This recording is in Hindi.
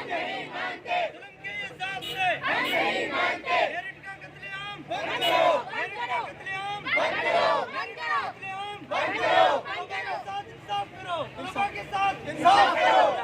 नहीं मानते। जुल्म के हिसाब से हम नहीं मानते। मेरठ का कत्लेआम बंद करो, मेरठ का कत्लेआम बंद करो, मेरठ का कत्लेआम बंद करो, बंद करो। इंसाफ करो, के साथ इंसाफ करो।